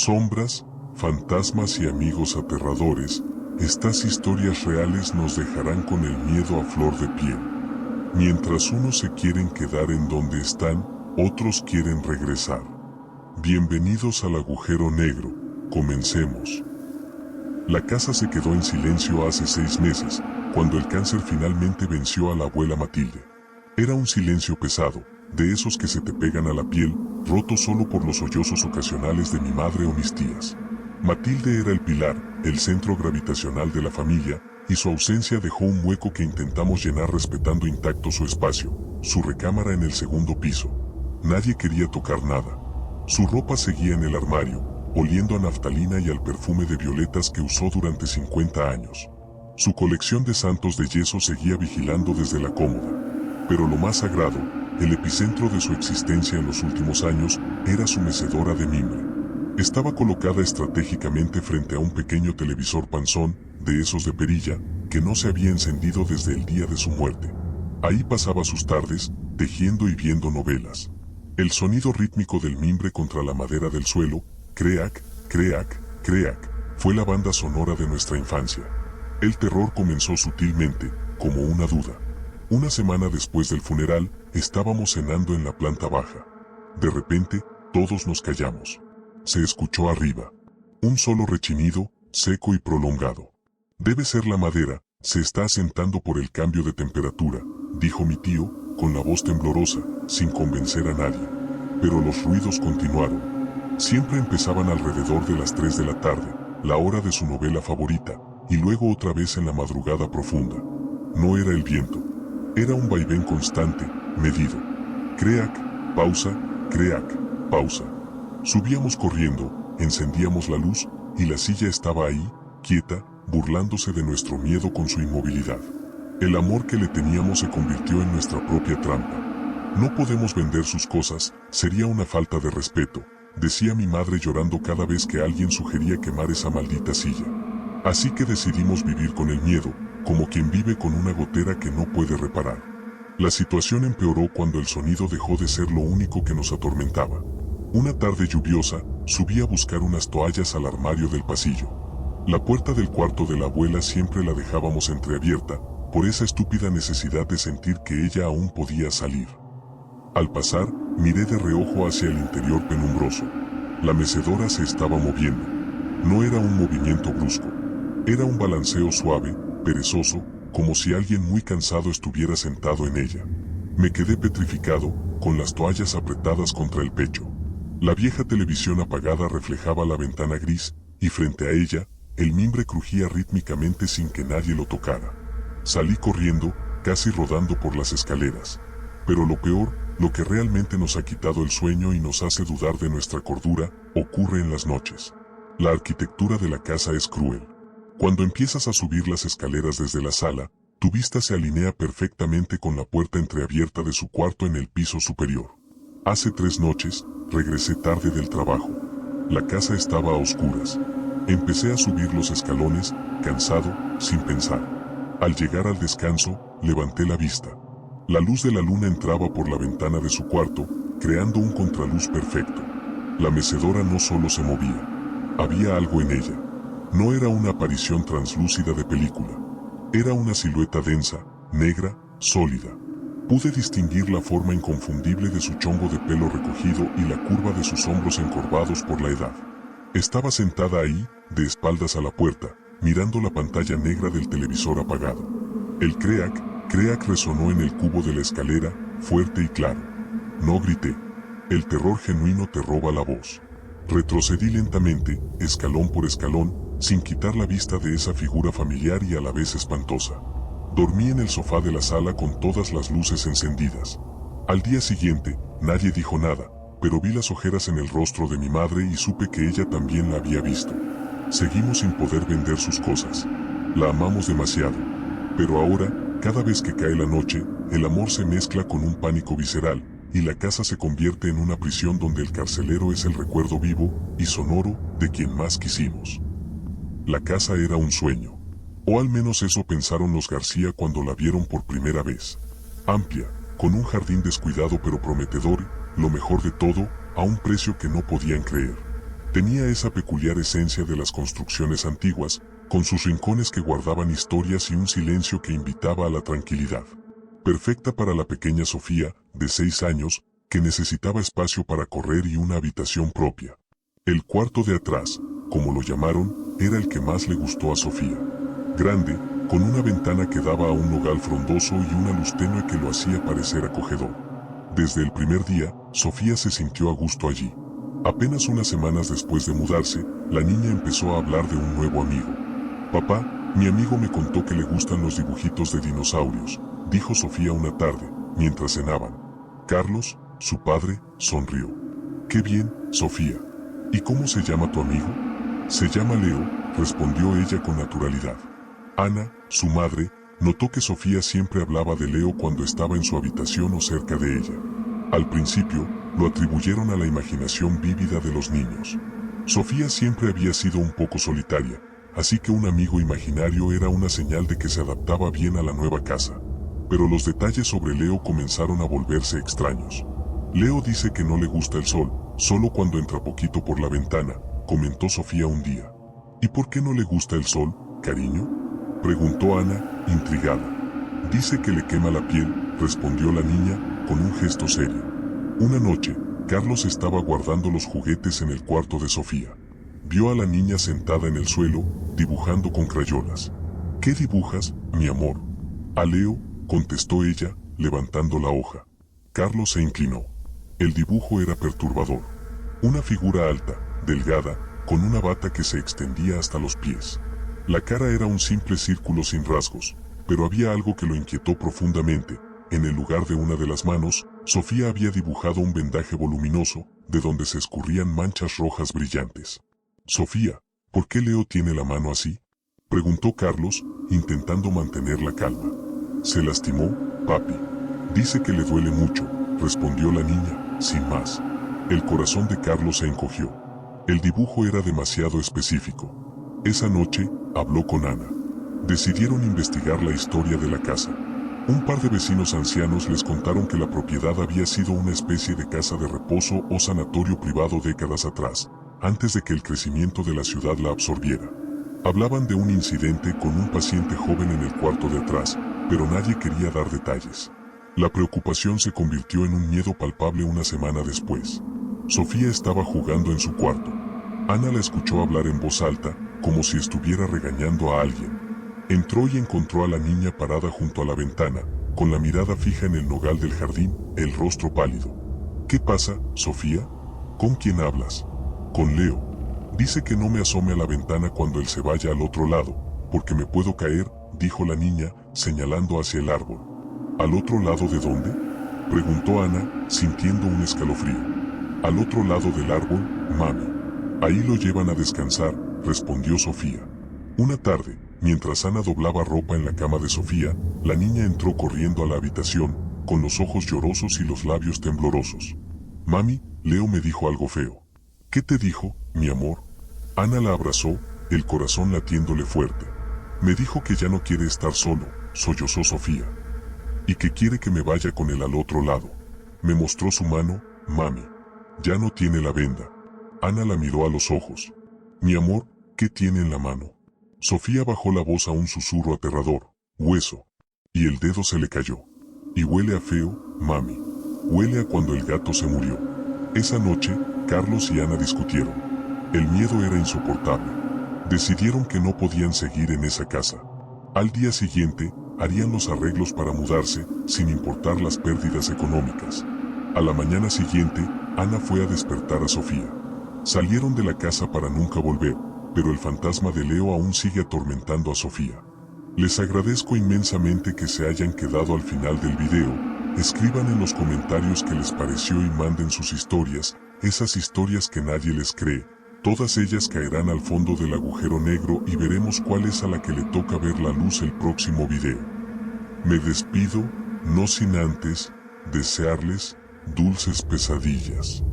Sombras, fantasmas y amigos aterradores, estas historias reales nos dejarán con el miedo a flor de piel. Mientras unos se quieren quedar en donde están, otros quieren regresar. Bienvenidos al agujero negro, comencemos. La casa se quedó en silencio hace 6 meses, cuando el cáncer finalmente venció a la abuela Matilde. Era un silencio pesado, de esos que se te pegan a la piel, roto solo por los sollozos ocasionales de mi madre o mis tías. Matilde era el pilar, el centro gravitacional de la familia, y su ausencia dejó un hueco que intentamos llenar respetando intacto su espacio, su recámara en el segundo piso. Nadie quería tocar nada. Su ropa seguía en el armario, oliendo a naftalina y al perfume de violetas que usó durante 50 años. Su colección de santos de yeso seguía vigilando desde la cómoda. Pero lo más sagrado, el epicentro de su existencia en los últimos años, era su mecedora de mimbre. Estaba colocada estratégicamente frente a un pequeño televisor panzón, de esos de perilla, que no se había encendido desde el día de su muerte. Ahí pasaba sus tardes, tejiendo y viendo novelas. El sonido rítmico del mimbre contra la madera del suelo, creac, creac, creac, fue la banda sonora de nuestra infancia. El terror comenzó sutilmente, como una duda. Una semana después del funeral, estábamos cenando en la planta baja. De repente, todos nos callamos. Se escuchó arriba. Un solo rechinido, seco y prolongado. Debe ser la madera, se está asentando por el cambio de temperatura, dijo mi tío, con la voz temblorosa, sin convencer a nadie. Pero los ruidos continuaron. Siempre empezaban alrededor de las 3 de la tarde, la hora de su novela favorita, y luego otra vez en la madrugada profunda. No era el viento. Era un vaivén constante, medido. Creac, pausa, creac, pausa. Subíamos corriendo, encendíamos la luz, y la silla estaba ahí, quieta, burlándose de nuestro miedo con su inmovilidad. El amor que le teníamos se convirtió en nuestra propia trampa. No podemos vender sus cosas, sería una falta de respeto, decía mi madre llorando cada vez que alguien sugería quemar esa maldita silla. Así que decidimos vivir con el miedo, como quien vive con una gotera que no puede reparar. La situación empeoró cuando el sonido dejó de ser lo único que nos atormentaba. Una tarde lluviosa, subí a buscar unas toallas al armario del pasillo. La puerta del cuarto de la abuela siempre la dejábamos entreabierta, por esa estúpida necesidad de sentir que ella aún podía salir. Al pasar, miré de reojo hacia el interior penumbroso. La mecedora se estaba moviendo. No era un movimiento brusco. Era un balanceo suave, perezoso, como si alguien muy cansado estuviera sentado en ella. Me quedé petrificado, con las toallas apretadas contra el pecho. La vieja televisión apagada reflejaba la ventana gris, y frente a ella, el mimbre crujía rítmicamente sin que nadie lo tocara. Salí corriendo, casi rodando por las escaleras. Pero lo peor, lo que realmente nos ha quitado el sueño y nos hace dudar de nuestra cordura, ocurre en las noches. La arquitectura de la casa es cruel. Cuando empiezas a subir las escaleras desde la sala, tu vista se alinea perfectamente con la puerta entreabierta de su cuarto en el piso superior. Hace 3 noches, regresé tarde del trabajo. La casa estaba a oscuras. Empecé a subir los escalones, cansado, sin pensar. Al llegar al descanso, levanté la vista. La luz de la luna entraba por la ventana de su cuarto, creando un contraluz perfecto. La mecedora no solo se movía. Había algo en ella. No era una aparición translúcida de película. Era una silueta densa, negra, sólida. Pude distinguir la forma inconfundible de su chongo de pelo recogido y la curva de sus hombros encorvados por la edad. Estaba sentada ahí, de espaldas a la puerta, mirando la pantalla negra del televisor apagado. El creac, creac resonó en el cubo de la escalera, fuerte y claro. No grité. El terror genuino te roba la voz. Retrocedí lentamente, escalón por escalón, sin quitar la vista de esa figura familiar y a la vez espantosa. Dormí en el sofá de la sala con todas las luces encendidas. Al día siguiente, nadie dijo nada, pero vi las ojeras en el rostro de mi madre y supe que ella también la había visto. Seguimos sin poder vender sus cosas. La amamos demasiado. Pero ahora, cada vez que cae la noche, el amor se mezcla con un pánico visceral, y la casa se convierte en una prisión donde el carcelero es el recuerdo vivo y sonoro de quien más quisimos. La casa era un sueño. O al menos eso pensaron los García cuando la vieron por primera vez. Amplia, con un jardín descuidado pero prometedor, lo mejor de todo, a un precio que no podían creer. Tenía esa peculiar esencia de las construcciones antiguas, con sus rincones que guardaban historias y un silencio que invitaba a la tranquilidad. Perfecta para la pequeña Sofía, de 6 años, que necesitaba espacio para correr y una habitación propia. El cuarto de atrás, como lo llamaron, era el que más le gustó a Sofía. Grande, con una ventana que daba a un nogal frondoso y una luz tenue que lo hacía parecer acogedor. Desde el primer día, Sofía se sintió a gusto allí. Apenas unas semanas después de mudarse, la niña empezó a hablar de un nuevo amigo. «Papá, mi amigo me contó que le gustan los dibujitos de dinosaurios», dijo Sofía una tarde, mientras cenaban. Carlos, su padre, sonrió. «Qué bien, Sofía. ¿Y cómo se llama tu amigo?» «Se llama Leo», respondió ella con naturalidad. Ana, su madre, notó que Sofía siempre hablaba de Leo cuando estaba en su habitación o cerca de ella. Al principio, lo atribuyeron a la imaginación vívida de los niños. Sofía siempre había sido un poco solitaria, así que un amigo imaginario era una señal de que se adaptaba bien a la nueva casa. Pero los detalles sobre Leo comenzaron a volverse extraños. «Leo dice que no le gusta el sol, solo cuando entra poquito por la ventana», comentó Sofía un día. «¿Y por qué no le gusta el sol, cariño?», preguntó Ana, intrigada. «Dice que le quema la piel», respondió la niña, con un gesto serio. Una noche, Carlos estaba guardando los juguetes en el cuarto de Sofía. Vio a la niña sentada en el suelo, dibujando con crayolas. «¿Qué dibujas, mi amor?», «A Leo», contestó ella, levantando la hoja. Carlos se inclinó. El dibujo era perturbador. Una figura alta, delgada, con una bata que se extendía hasta los pies. La cara era un simple círculo sin rasgos, pero había algo que lo inquietó profundamente. En el lugar de una de las manos, Sofía había dibujado un vendaje voluminoso, de donde se escurrían manchas rojas brillantes. «Sofía, ¿por qué Leo tiene la mano así?», preguntó Carlos, intentando mantener la calma. «¿Se lastimó, papi?». «Dice que le duele mucho», respondió la niña, sin más. El corazón de Carlos se encogió. El dibujo era demasiado específico. Esa noche, habló con Ana. Decidieron investigar la historia de la casa. Un par de vecinos ancianos les contaron que la propiedad había sido una especie de casa de reposo o sanatorio privado décadas atrás, antes de que el crecimiento de la ciudad la absorbiera. Hablaban de un incidente con un paciente joven en el cuarto de atrás, pero nadie quería dar detalles. La preocupación se convirtió en un miedo palpable una semana después. Sofía estaba jugando en su cuarto. Ana la escuchó hablar en voz alta, como si estuviera regañando a alguien. Entró y encontró a la niña parada junto a la ventana, con la mirada fija en el nogal del jardín, el rostro pálido. «¿Qué pasa, Sofía? ¿Con quién hablas?». «Con Leo. Dice que no me asome a la ventana cuando él se vaya al otro lado, porque me puedo caer», dijo la niña, señalando hacia el árbol. «¿Al otro lado de dónde?», preguntó Ana, sintiendo un escalofrío. «Al otro lado del árbol, mami. Ahí lo llevan a descansar», respondió Sofía. Una tarde, mientras Ana doblaba ropa en la cama de Sofía, la niña entró corriendo a la habitación, con los ojos llorosos y los labios temblorosos. «Mami, Leo me dijo algo feo». «¿Qué te dijo, mi amor?». Ana la abrazó, el corazón latiéndole fuerte. «Me dijo que ya no quiere estar solo», sollozó Sofía. «Y que quiere que me vaya con él al otro lado». Me mostró su mano, mami. «Ya no tiene la venda». Ana la miró a los ojos. «Mi amor, ¿qué tiene en la mano?». Sofía bajó la voz a un susurro aterrador. «Hueso». Y el dedo se le cayó. «Y huele a feo, mami. Huele a cuando el gato se murió». Esa noche, Carlos y Ana discutieron. El miedo era insoportable. Decidieron que no podían seguir en esa casa. Al día siguiente, harían los arreglos para mudarse, sin importar las pérdidas económicas. A la mañana siguiente, Ana fue a despertar a Sofía. Salieron de la casa para nunca volver, pero el fantasma de Leo aún sigue atormentando a Sofía. Les agradezco inmensamente que se hayan quedado al final del video. Escriban en los comentarios qué les pareció y manden sus historias, esas historias que nadie les cree. Todas ellas caerán al fondo del agujero negro y veremos cuál es a la que le toca ver la luz el próximo video. Me despido, no sin antes desearles dulces pesadillas.